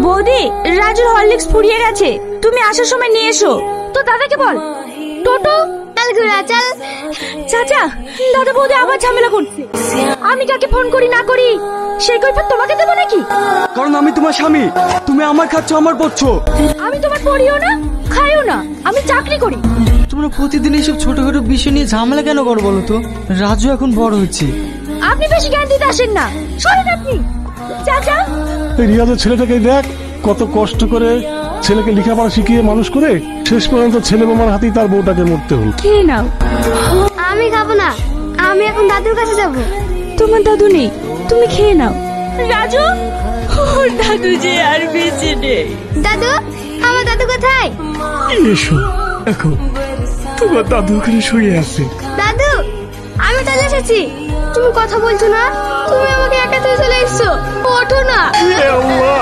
বৌদি, রাজুর হরলিক্স ফুরিয়ে গেছে, তুমি আসার সময় নিয়ে এসো। তো দাদাকে বল। টোটো চল ঘুরা চল। চাচা, দাদা বৌদি আবার ঝামেলা করছে। আমি কাকে ফোন করি না করি সেই কৈফিয়ত তোমাকে দেবো নাকি? কারণ আমি তোমার স্বামী, তুমি আমার খাচ্ছ, আমার পড়ছো। আমি তোমার পড়িও না, খাইও না, আমি চাকরি করি। তোমরা প্রতিদিন এইসব ছোটখাটো বিষয় নিয়ে ঝামেলা কেন করো বলো তো? রাজু এখন বড় হচ্ছে। আপনি বেশি জ্ঞান দিতে আসেন না, সরেন আপনি। চাচা, রিয়াজের ছেলেটাকে দেখ, কত কষ্ট করে ছেলেকে লেখাপড়া শিখিয়ে মানুষ করে শেষ পর্যন্ত ছেলে বোমার হাতেই তার বউটাকে মরতে হল। খেয়ে নাও। আমি খাবো না, আমি এখন দাদুর কাছে যাব। তোমার দাদু নেই, তুমি খেয়ে নাও। রাজু, ওর দাদু যে আর বেঁচে নেই। দাদু, আমার দাদু কোথায়? এসো, দেখো তোমার দাদু ওখানে শুয়ে আছে। দাদু, আমি চলে এসেছি। তুমি কথা বলছো না? তুমি আমাকে একা তুই চলে এসছো, ওঠো না। এ আল্লাহ!